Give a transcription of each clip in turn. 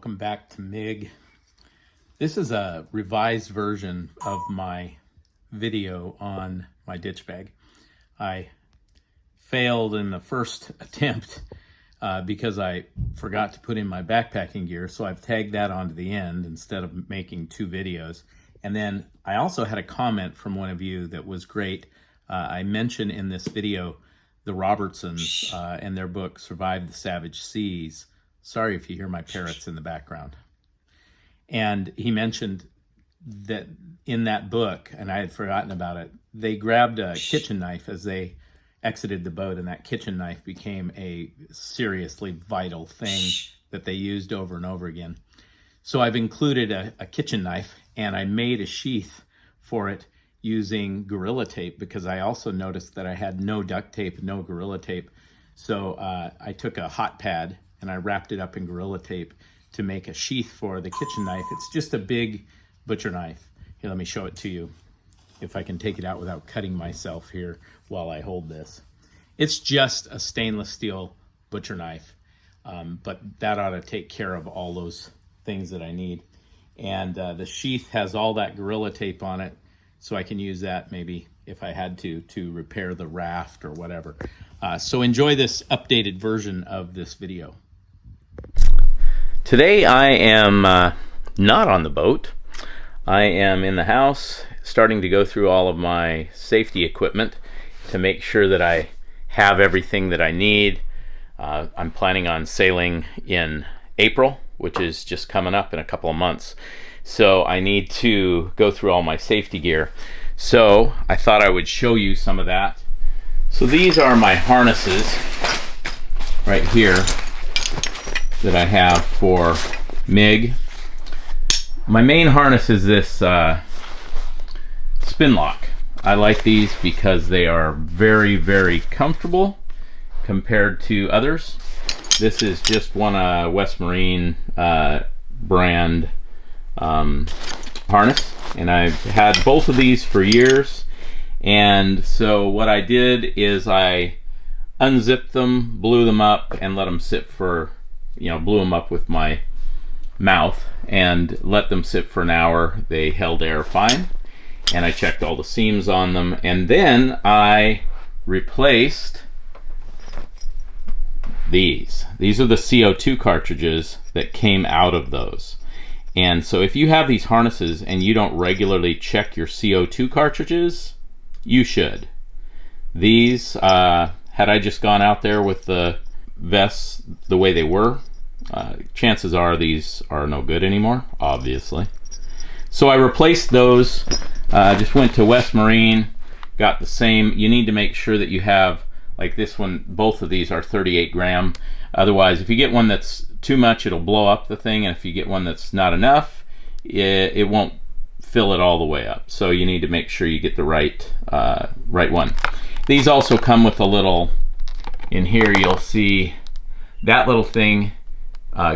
Welcome back to MIG. This is a revised version of my video on my ditch bag. I failed in the first attempt because I forgot to put in my backpacking gear, so I've tagged that onto the end instead of making two videos. And then I also had a comment from one of you that was great. I mentioned in this video the Robertsons and their book, Survive the Savage Seas. Sorry if you hear my parrots in the background. And he mentioned that in that book, and I had forgotten about it, they grabbed a kitchen knife as they exited the boat, and that kitchen knife became a seriously vital thing that they used over and over again. So I've included a kitchen knife, and I made a sheath for it using Gorilla Tape, because I also noticed that I had no duct tape, no Gorilla Tape. So I took a hot pad and I wrapped it up in Gorilla Tape to make a sheath for the kitchen knife. It's just a big butcher knife. Here, let me show it to you, if I can take it out without cutting myself here while I hold this. It's just a stainless steel butcher knife, but that ought to take care of all those things that I need. And the sheath has all that Gorilla Tape on it, so I can use that maybe if I had to repair the raft or whatever. So enjoy this updated version of this video. Today I am not on the boat. I am in the house starting to go through all of my safety equipment to make sure that I have everything that I need. I'm planning on sailing in April, which is just coming up in a couple of months. So I need to go through all my safety gear. So I thought I would show you some of that. So these are my harnesses right here that I have for MIG. My main harness is this spin lock. I like these because they are very, very comfortable compared to others. This is just one West Marine brand harness, and I've had both of these for years. And so what I did is I unzipped them, blew them up, and let them sit for, blew them up with my mouth and let them sit for an hour. They held air fine, and I checked all the seams on them, and then I replaced these. These are the CO2 cartridges that came out of those. And so if you have these harnesses and you don't regularly check your CO2 cartridges, you should. These, had I just gone out there with the vests the way they were, chances are these are no good anymore, obviously. So I replaced those, just went to West Marine, got the same. You need to make sure that you have, like this one, both of these are 38 gram. Otherwise, if you get one that's too much, it'll blow up the thing, and if you get one that's not enough, it won't fill it all the way up. So you need to make sure you get the right one. These also come with a little, in here you'll see that little thing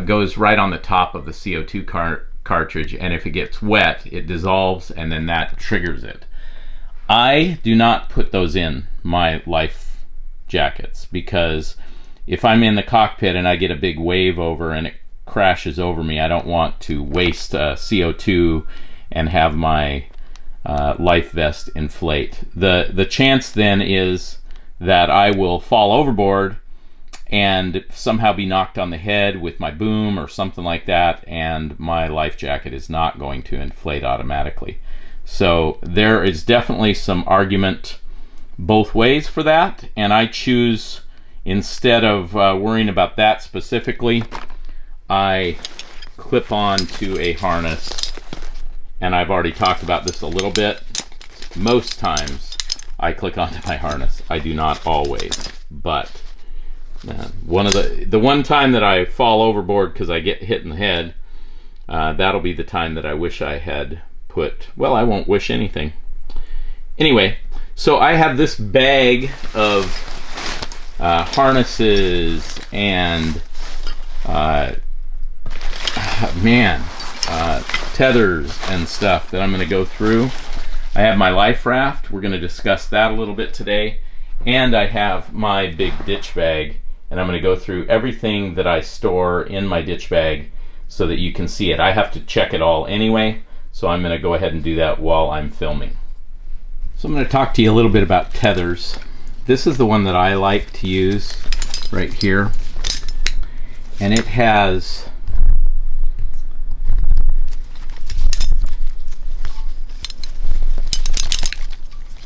goes right on the top of the CO2 cartridge, and if it gets wet, it dissolves, and then that triggers it. I do not put those in my life jackets, because if I'm in the cockpit and I get a big wave over and it crashes over me, I don't want to waste CO2 and have my life vest inflate. The chance then is that I will fall overboard and somehow be knocked on the head with my boom or something like that, and my life jacket is not going to inflate automatically. So there is definitely some argument both ways for that, and I choose, instead of worrying about that specifically, I clip on to a harness. And I've already talked about this a little bit. Most times I click onto my harness. I do not always, but the one time that I fall overboard because I get hit in the head, that'll be the time that I wish I had put, well, I won't wish anything. Anyway, so I have this bag of harnesses and tethers and stuff that I'm going to go through. I have my life raft. We're going to discuss that a little bit today. And I have my big ditch bag, and I'm going to go through everything that I store in my ditch bag so that you can see it. I have to check it all anyway, so I'm going to go ahead and do that while I'm filming. So I'm going to talk to you a little bit about tethers. This is the one that I like to use right here, and it has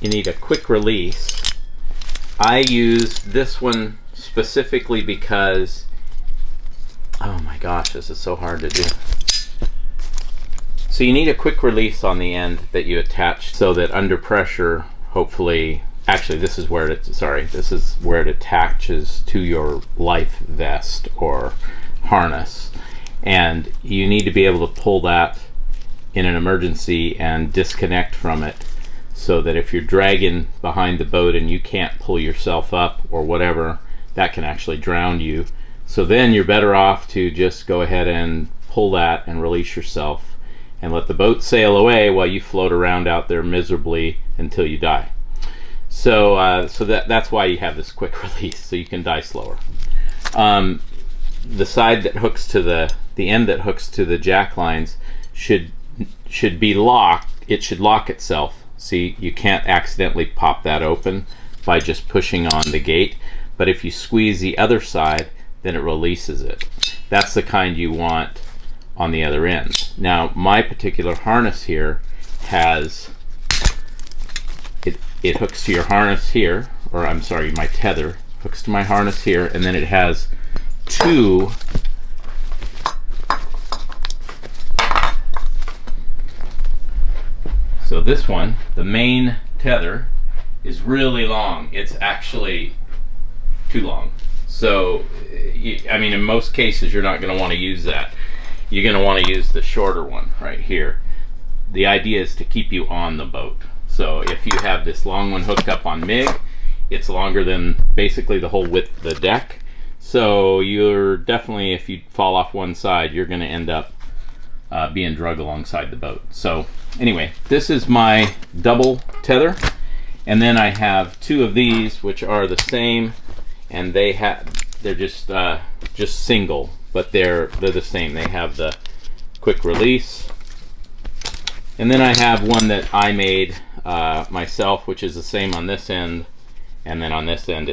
you need a quick release. I use this one specifically because, oh my gosh, this is so hard to do. So you need a quick release on the end that you attach so that under pressure, hopefully, actually this is where it attaches to your life vest or harness. And you need to be able to pull that in an emergency and disconnect from it, so that if you're dragging behind the boat and you can't pull yourself up or whatever, that can actually drown you. So then you're better off to just go ahead and pull that and release yourself and let the boat sail away while you float around out there miserably until you die. So that's why you have this quick release, so you can die slower. The side that hooks to the end that hooks to the jack lines should be locked. It should lock itself. See, you can't accidentally pop that open by just pushing on the gate, but if you squeeze the other side, then it releases it. That's the kind you want on the other end. Now, my particular harness here has, it hooks to your harness here, or I'm sorry, my tether hooks to my harness here, and then it has two So this one, the main tether, is really long. It's actually too long. So, I mean, in most cases, you're not going to want to use that. You're going to want to use the shorter one right here. The idea is to keep you on the boat. So if you have this long one hooked up on MIG, it's longer than basically the whole width of the deck. So you're definitely, if you fall off one side, you're going to end up being dragged alongside the boat. So anyway, this is my double tether, and then I have two of these which are the same, and they're just single, but they're the same. They have the quick release, and then I have one that I made myself, which is the same on this end, and then on this end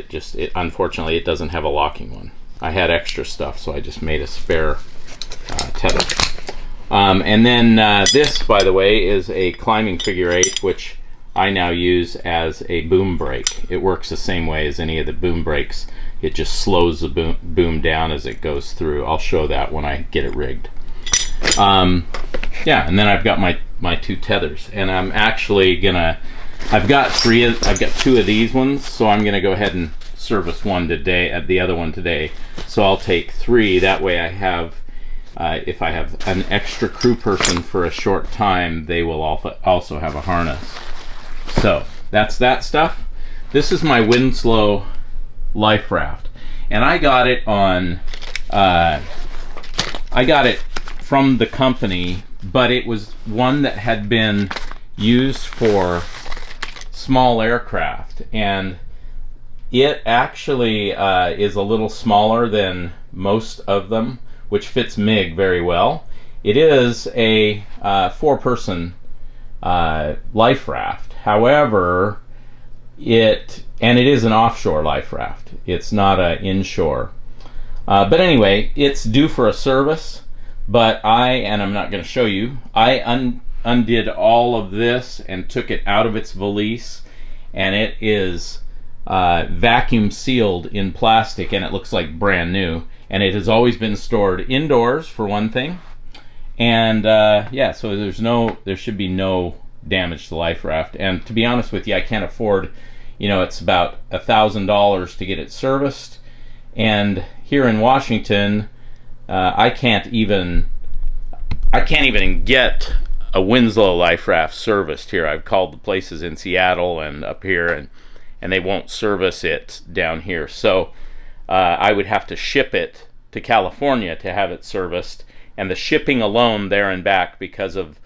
unfortunately it doesn't have a locking one. I had extra stuff, so I just made a spare tether. And then this, by the way, is a climbing figure 8, which I now use as a boom brake. It works the same way as any of the boom brakes. It just slows the boom down as it goes through. I'll show that when I get it rigged. Yeah, and then I've got my two tethers, and I'm actually gonna. I've got two of these ones, so I'm gonna go ahead and service one today, the other one today. So I'll take 3. That way I have. If I have an extra crew person for a short time, they will also have a harness. So that's that stuff. This is my Winslow life raft, and I got it from the company, but it was one that had been used for small aircraft, and it actually is a little smaller than most of them, which fits MIG very well. It is a 4-person life raft. However, it is an offshore life raft. It's not an inshore. But anyway, it's due for a service. But I'm not going to show you. I undid all of this and took it out of its valise, and it is vacuum sealed in plastic, and it looks like brand new. And it has always been stored indoors, for one thing. And yeah, so there should be no damage to the life raft. And to be honest with you, I can't afford, it's about $1,000 to get it serviced. And here in Washington, I can't even get a Winslow life raft serviced here. I've called the places in Seattle and up here, and they won't service it down here. So I would have to ship it to California to have it serviced, and the shipping alone there and back, because of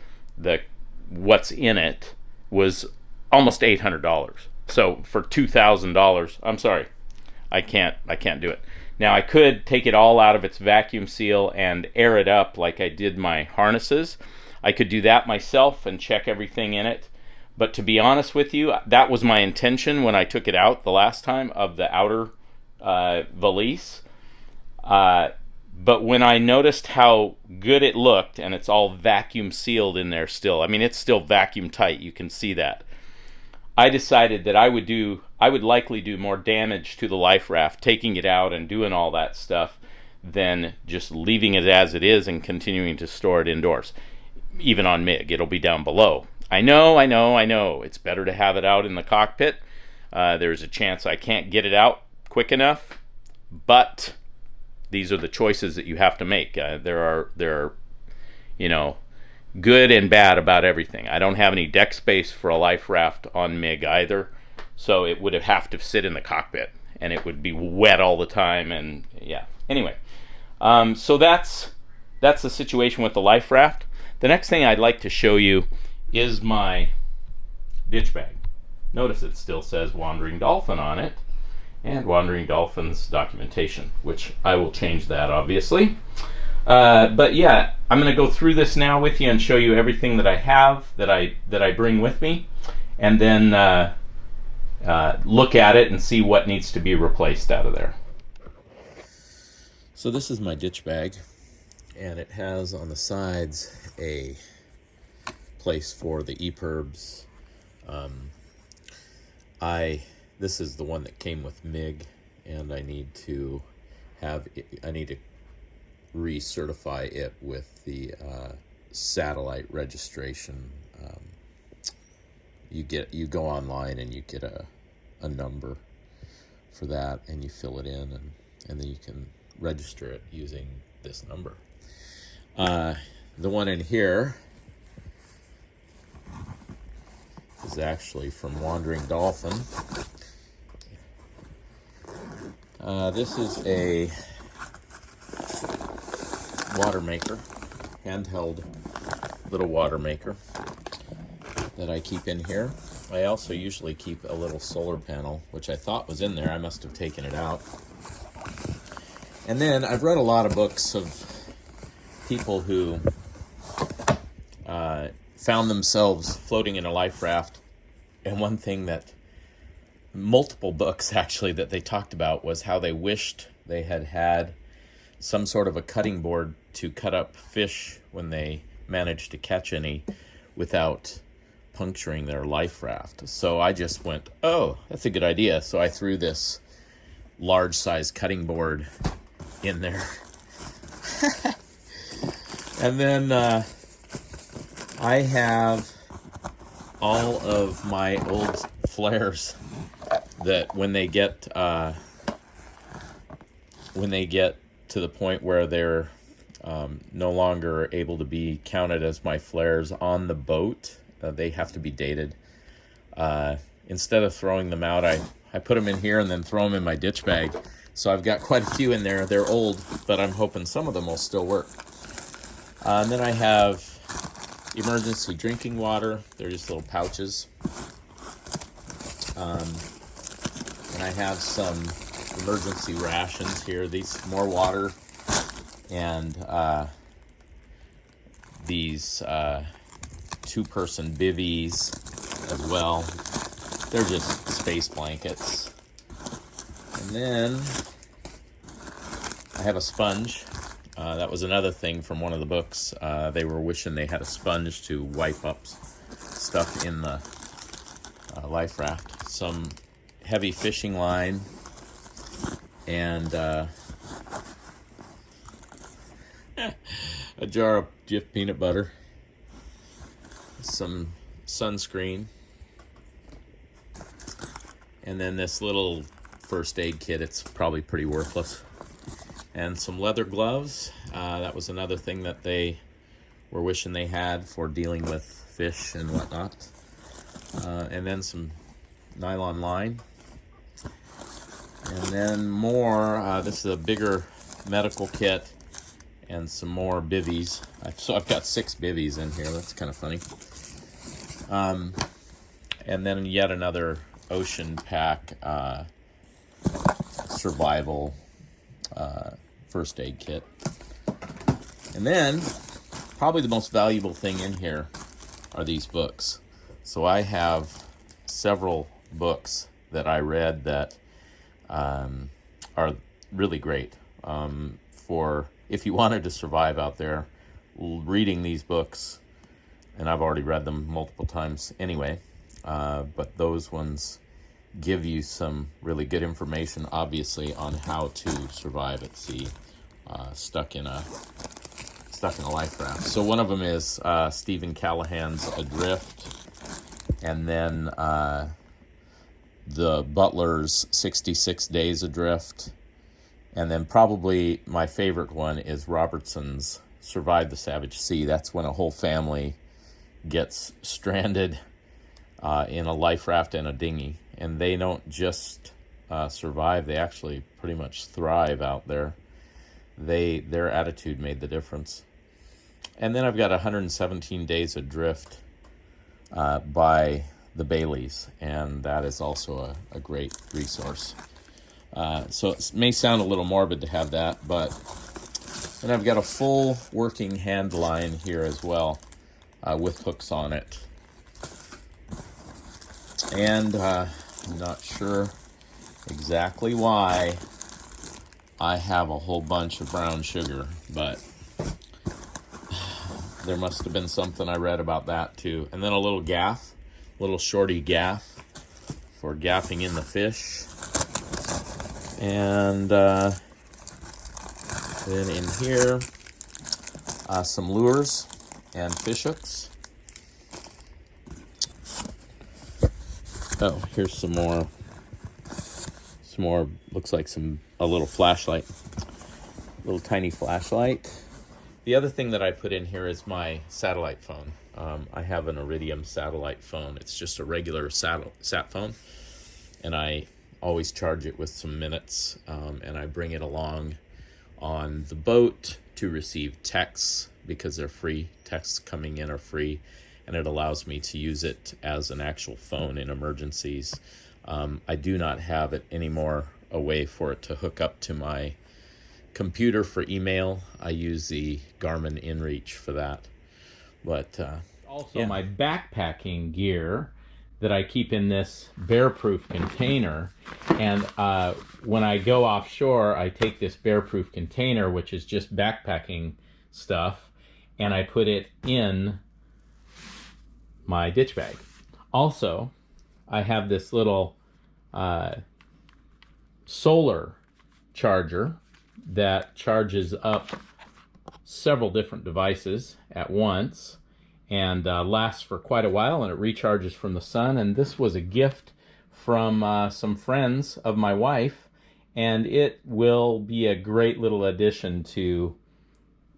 what's in it, was almost $800. So for $2,000, I'm sorry, I can't do it. Now I could take it all out of its vacuum seal and air it up like I did my harnesses. I could do that myself and check everything in it. But to be honest with you, that was my intention when I took it out the last time, of the outer valise. But when I noticed how good it looked, and it's all vacuum sealed in there still, I mean, it's still vacuum tight, you can see that, I decided that I would likely do more damage to the life raft taking it out and doing all that stuff than just leaving it as it is and continuing to store it indoors. Even on MiG, it'll be down below. I know. It's better to have it out in the cockpit. There's a chance I can't get it out quick enough, but these are the choices that you have to make. There are, good and bad about everything. I don't have any deck space for a life raft on MiG either, so it would have to sit in the cockpit, and it would be wet all the time, and yeah. Anyway, so that's the situation with the life raft. The next thing I'd like to show you is my ditch bag. Notice it still says Wandering Dolphin on it, and Wandering Dolphin's documentation, which I will change that, obviously. But yeah, I'm going to go through this now with you and show you everything that I have, that I bring with me, and then look at it and see what needs to be replaced out of there. So this is my ditch bag, and it has on the sides a place for the EPIRBs. This is the one that came with MiG, and I need to recertify it with the satellite registration. You go online and you get a number for that, and you fill it in, and then you can register it using this number. The one in here is actually from Wandering Dolphin. This is a water maker, handheld little water maker that I keep in here. I also usually keep a little solar panel, which I thought was in there. I must have taken it out. And then I've read a lot of books of people who found themselves floating in a life raft, and one thing that multiple books actually that they talked about was how they wished they had some sort of a cutting board to cut up fish when they managed to catch any without puncturing their life raft. So I just went, oh, that's a good idea. So I threw this large size cutting board in there. And then I have all of my old flares that when they get to the point where they're no longer able to be counted as my flares on the boat, they have to be dated. Instead of throwing them out, I put them in here and then throw them in my ditch bag. So I've got quite a few in there. They're old, but I'm hoping some of them will still work. And then I have emergency drinking water. They're just little pouches. And I have some emergency rations here. These more water, and these two-person bivvies as well. They're just space blankets. And then I have a sponge. That was another thing from one of the books. They were wishing they had a sponge to wipe up stuff in the life raft. Some heavy fishing line, and a jar of Jif peanut butter, some sunscreen, and then this little first aid kit. It's probably pretty worthless. And some leather gloves. That was another thing that they were wishing they had for dealing with fish and whatnot. And then some nylon line. And then more, this is a bigger medical kit and some more bivvies. So I've got 6 bivvies in here. That's kind of funny. And then yet another ocean pack survival first aid kit. And then, probably the most valuable thing in here are these books. So I have several books that I read that are really great for if you wanted to survive out there. Reading these books, and I've already read them multiple times anyway, but those ones give you some really good information, obviously, on how to survive at sea, stuck in a life raft. So one of them is Stephen Callahan's Adrift, and then the Butler's 66 Days Adrift, and then probably my favorite one is Robertson's Survive the Savage Sea. That's when a whole family gets stranded in a life raft and a dinghy, and they don't just survive, they actually pretty much thrive out there. Their attitude made the difference. And then I've got 117 Days Adrift by the Baileys, and that is also a great resource. So it may sound a little morbid to have that, but and I've got a full working hand line here as well, with hooks on it. And I'm not sure exactly why I have a whole bunch of brown sugar, but there must have been something I read about that too. And then a little gaff, little shorty gaff for gaffing in the fish. And then in here, some lures and fish hooks. Oh, here's some more. Looks like a little flashlight, little tiny flashlight. The other thing that I put in here is my satellite phone. I have an Iridium satellite phone. It's just a regular sat phone, and I always charge it with some minutes, and I bring it along on the boat to receive texts because they're free. Texts coming in are free, and it allows me to use it as an actual phone in emergencies. I do not have it anymore, a way for it to hook up to my computer for email. I use the Garmin InReach for that. But also yeah. My backpacking gear that I keep in this bear-proof container, and when I go offshore, I take this bear-proof container, which is just backpacking stuff, and I put it in my ditch bag. Also, I have this little solar charger that charges up several different devices at once, and lasts for quite a while, and it recharges from the sun. And this was a gift from some friends of my wife, and it will be a great little addition to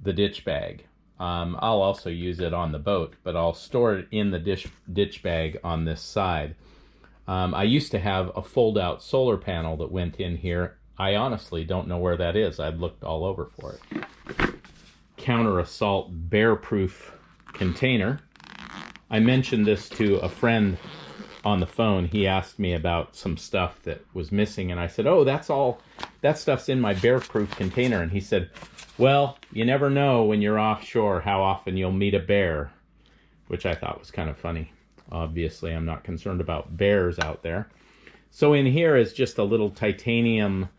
the ditch bag. I'll also use it on the boat, but I'll store it in the ditch bag on this side. I used to have a fold-out solar panel that went in here. I honestly don't know where that is. I've looked all over for it. Counter-assault bear-proof container. I mentioned this to a friend on the phone. He asked me about some stuff that was missing, and I said, oh, that stuff's in my bear-proof container. And he said, well, you never know when you're offshore how often you'll meet a bear, which I thought was kind of funny. Obviously, I'm not concerned about bears out there. So in here is just a little titanium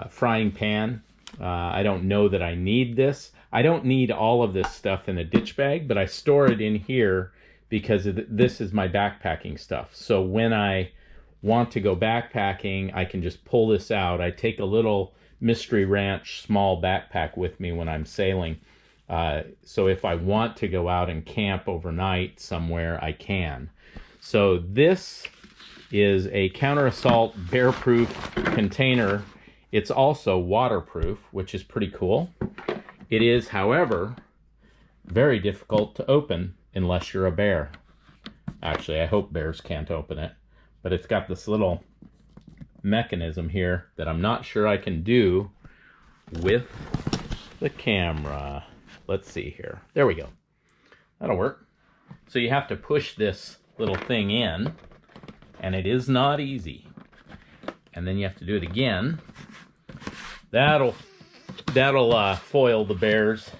frying pan. I don't know that I need this. I don't need all of this stuff in a ditch bag, but I store it in here because this is my backpacking stuff. So when I want to go backpacking, I can just pull this out. I take a little Mystery Ranch small backpack with me when I'm sailing. So if I want to go out and camp overnight somewhere, I can. So this is a counter-assault bear-proof container. It's also waterproof, which is pretty cool. It is, however, very difficult to open unless you're a bear. Actually, I hope bears can't open it. But it's got this little mechanism here that I'm not sure I can do with the camera. Let's see here. There we go. That'll work. So you have to push this little thing in, and it is not easy. And then you have to do it again, That'll foil the bears.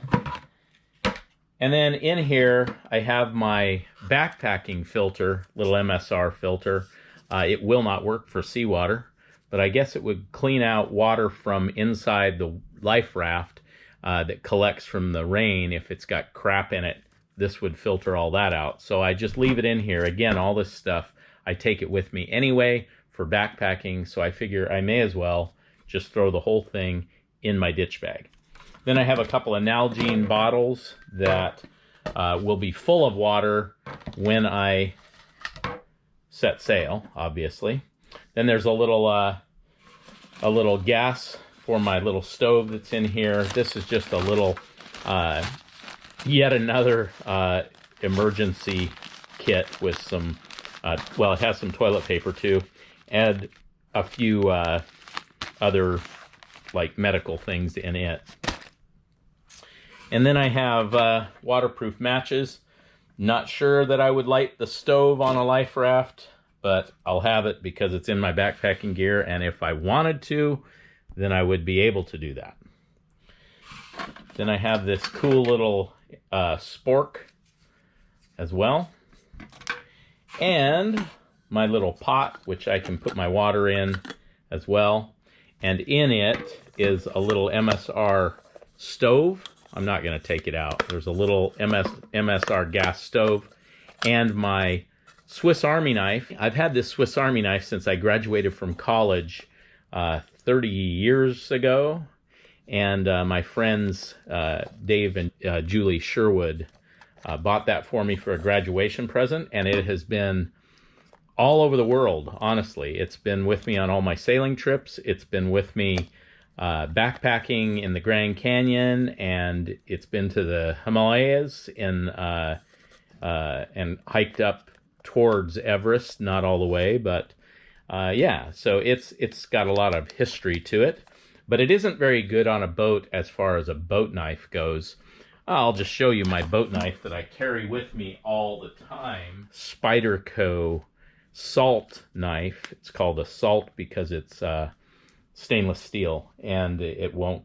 And then in here, I have my backpacking filter, little MSR filter. It will not work for seawater, but I guess it would clean out water from inside the life raft that collects from the rain. If it's got crap in it, this would filter all that out. So I just leave it in here. Again, all this stuff, I take it with me anyway for backpacking, so I figure I may as well just throw the whole thing in my ditch bag. Then I have a couple of Nalgene bottles that will be full of water when I set sail, obviously. Then there's a little gas for my little stove that's in here. This is just a little, yet another emergency kit with some, well, it has some toilet paper too, and a few other like medical things in it. And then I have waterproof matches. Not sure that I would light the stove on a life raft, but I'll have it because it's in my backpacking gear, and if I wanted to, then I would be able to do that. Then I have this cool little spork as well, and my little pot, which I can put my water in as well, and in it is a little MSR stove. I'm not going to take it out. There's a little MSR gas stove and my Swiss Army knife. I've had this Swiss Army knife since I graduated from college 30 years ago. And my friends Dave and Julie Sherwood bought that for me for a graduation present. And it has been all over the world, honestly. It's been with me on all my sailing trips. It's been with me backpacking in the Grand Canyon, and it's been to the Himalayas and hiked up towards Everest, not all the way, but yeah, so it's got a lot of history to it, but it isn't very good on a boat as far as a boat knife goes. I'll just show you my boat knife that I carry with me all the time. Spyderco salt knife. It's called a salt because it's stainless steel, and it won't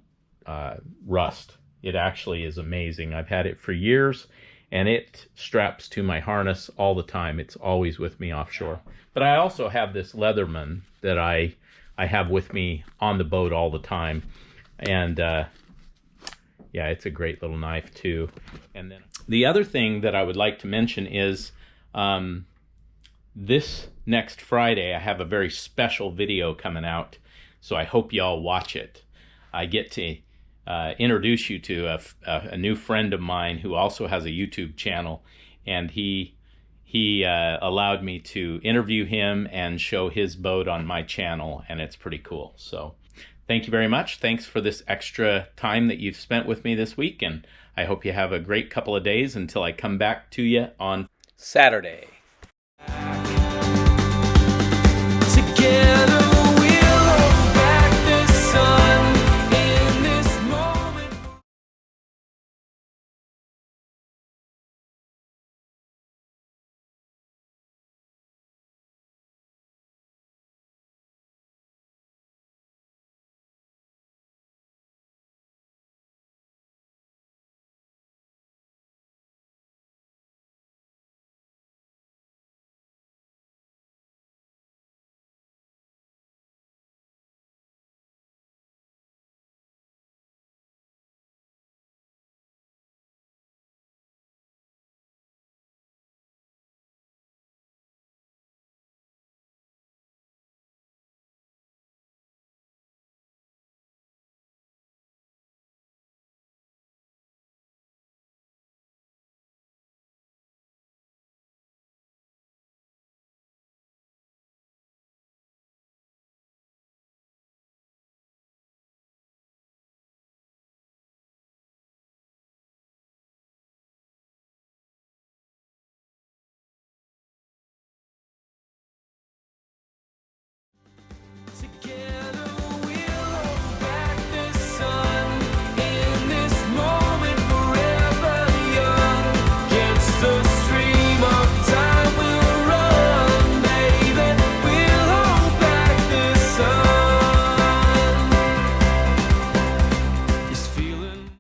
rust. It actually is amazing. I've had it for years, and it straps to my harness all the time. It's always with me offshore. But I also have this Leatherman that I have with me on the boat all the time, and yeah, it's a great little knife too. And then the other thing that I would like to mention is this next Friday I have a very special video coming out. So I hope y'all watch it. I get to introduce you to a new friend of mine who also has a YouTube channel, and he allowed me to interview him and show his boat on my channel, and it's pretty cool. So thank you very much. Thanks for this extra time that you've spent with me this week, and I hope you have a great couple of days until I come back to you on Saturday.